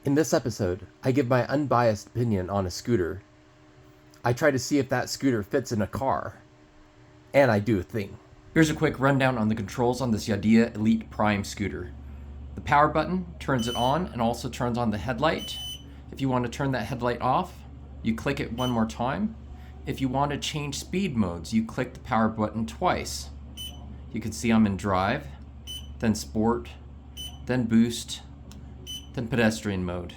In this episode, I give my unbiased opinion on a scooter. I try to see if that scooter fits in a car. And I do a thing. Here's a quick rundown on the controls on this Yadea Elite Prime scooter. The power button turns it on and also turns on the headlight. If you want to turn that headlight off, you click it one more time. If you want to change speed modes, you click the power button twice. You can see I'm in drive, then sport, then boost, then pedestrian mode.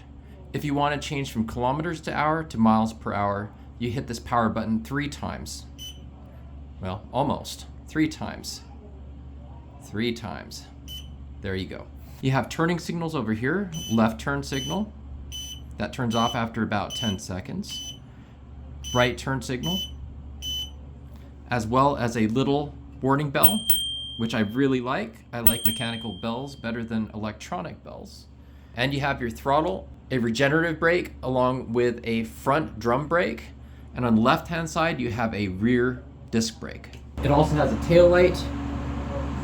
If you want to change from kilometers to hour to miles per hour, you hit this power button 3 times. Well, almost 3 times. 3 times. There you go. You have turning signals over here, left turn signal. That turns off after about 10 seconds. Right turn signal, as well as a little warning bell, which I really like. I like mechanical bells better than electronic bells. And you have your throttle, a regenerative brake, along with a front drum brake. And on the left-hand side, you have a rear disc brake. It also has a tail light,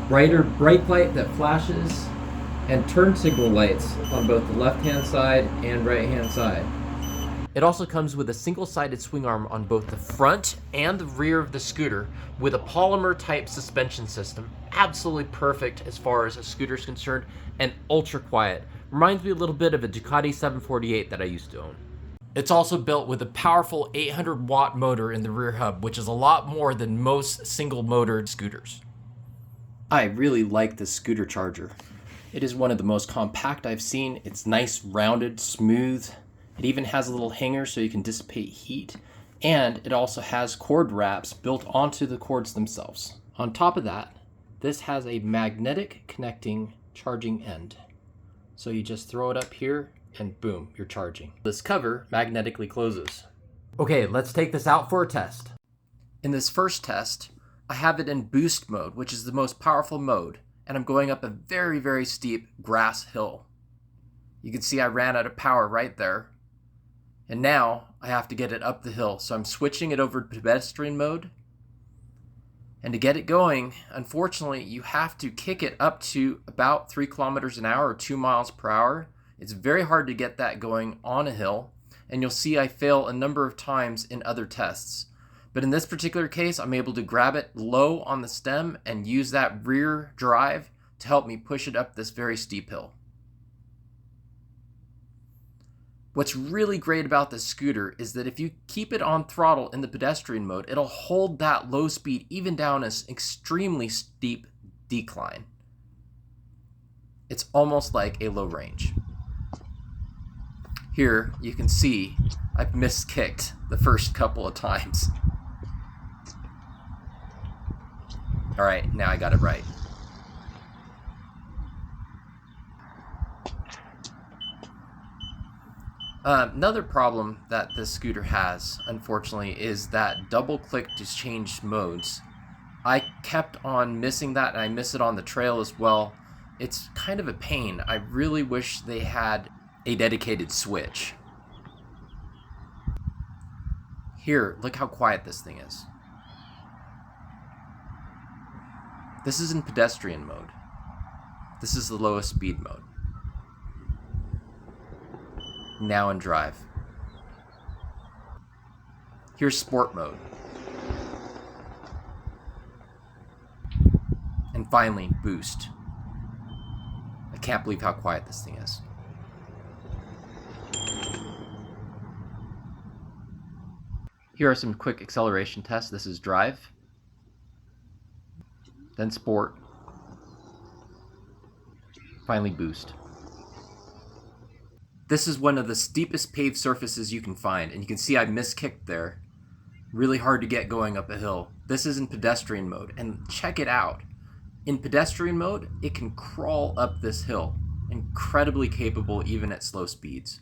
brighter brake light that flashes, and turn signal lights on both the left-hand side and right-hand side. It also comes with a single-sided swing arm on both the front and the rear of the scooter with a polymer-type suspension system. Absolutely perfect as far as a scooter is concerned, and ultra quiet. Reminds me a little bit of a Ducati 748 that I used to own. It's also built with a powerful 800-watt motor in the rear hub, which is a lot more than most single-motored scooters. I really like this scooter charger. It is one of the most compact I've seen. It's nice, rounded, smooth. It even has a little hanger so you can dissipate heat. And it also has cord wraps built onto the cords themselves. On top of that, this has a magnetic connecting charging end. So you just throw it up here and boom, you're charging. This cover magnetically closes. Okay, let's take this out for a test. In this first test, I have it in boost mode, which is the most powerful mode. And I'm going up a very, very steep grass hill. You can see I ran out of power right there. And now I have to get it up the hill. So I'm switching it over to pedestrian mode. And to get it going, unfortunately, you have to kick it up to about 3 kilometers an hour or 2 miles per hour. It's very hard to get that going on a hill. And you'll see I fail a number of times in other tests. But in this particular case, I'm able to grab it low on the stem and use that rear drive to help me push it up this very steep hill. What's really great about this scooter is that if you keep it on throttle in the pedestrian mode, it'll hold that low speed even down an extremely steep decline. It's almost like a low range. Here you can see I've miskicked the first couple of times. All right, now I got it right. Another problem that this scooter has, unfortunately, is that double click to change modes. I kept on missing that, and I miss it on the trail as well. It's kind of a pain. I really wish they had a dedicated switch. Here, look how quiet this thing is. This is in pedestrian mode. This is the lowest speed mode. Now in drive. Here's sport mode. And finally, boost. I can't believe how quiet this thing is. Here are some quick acceleration tests. This is drive. Then sport, finally boost. This is one of the steepest paved surfaces you can find, and you can see I miskicked there. Really hard to get going up a hill. This is in pedestrian mode, and check it out. In pedestrian mode, it can crawl up this hill. Incredibly capable even at slow speeds.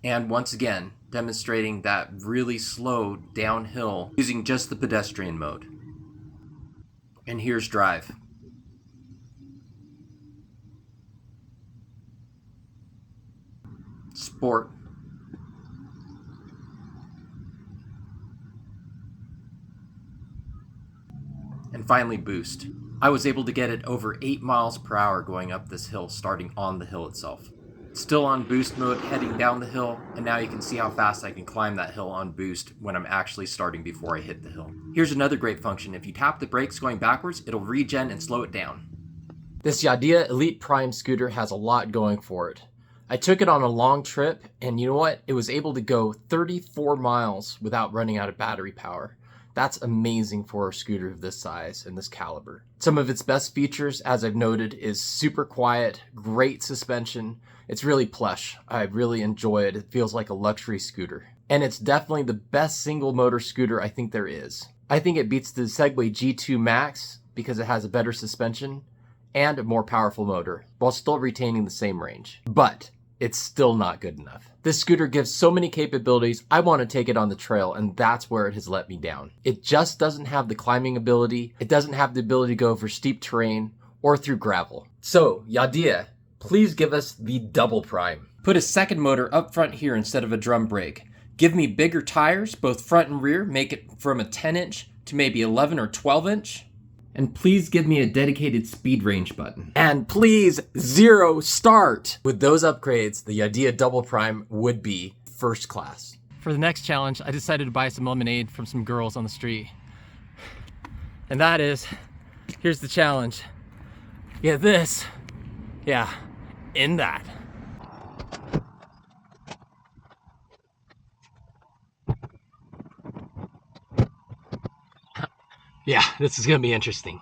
And once again, demonstrating that really slow downhill using just the pedestrian mode. And here's drive. Sport. And finally boost. I was able to get it over 8 miles per hour going up this hill, starting on the hill itself. Still on boost mode heading down the hill, and now you can see how fast I can climb that hill on boost when I'm actually starting before I hit the hill. Here's another great function. If you tap the brakes going backwards, it'll regen and slow it down. This Yadea Elite Prime scooter has a lot going for it. I took it on a long trip, and you know what? It was able to go 34 miles without running out of battery power. That's amazing for a scooter of this size and this caliber. Some of its best features, as I've noted, is super quiet, great suspension. It's really plush. I really enjoy it. It feels like a luxury scooter. And it's definitely the best single motor scooter I think there is. I think it beats the Segway G2 Max because it has a better suspension and a more powerful motor, while still retaining the same range. But it's still not good enough. This scooter gives so many capabilities, I want to take it on the trail, and that's where it has let me down. It just doesn't have the climbing ability, it doesn't have the ability to go over steep terrain, or through gravel. So, Yadea, please give us the Double Prime. Put a second motor up front here instead of a drum brake. Give me bigger tires, both front and rear, make it from a 10-inch to maybe 11 or 12-inch. And please give me a dedicated speed range button. And please, 0 start! With those upgrades, the Yadea Double Prime would be first class. For the next challenge, I decided to buy some lemonade from some girls on the street. And that is, here's the challenge. Get this, yeah, in that. Yeah, this is gonna be interesting.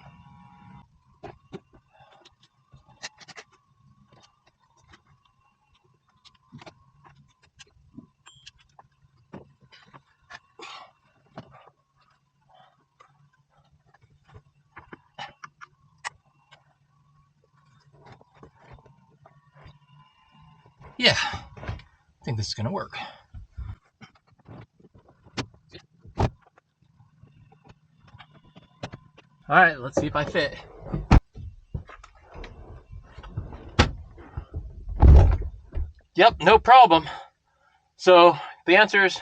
Yeah, I think this is gonna work. All right, let's see if I fit. Yep, no problem. So the answer is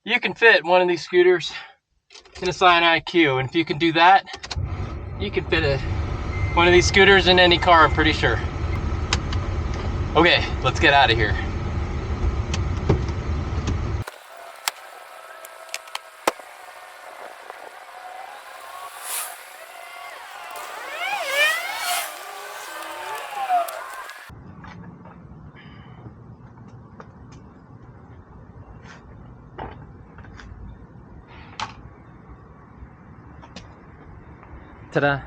you can fit one of these scooters in a cyanide queue, and if you can do that, you can fit one of these scooters in any car, I'm pretty sure. Okay, let's get out of here. Ta-da.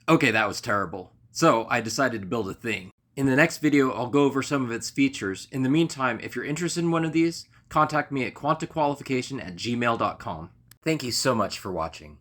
Okay, that was terrible. So I decided to build a thing. In the next video, I'll go over some of its features. In the meantime, if you're interested in one of these, contact me at quantaqualification@gmail.com. Thank you so much for watching.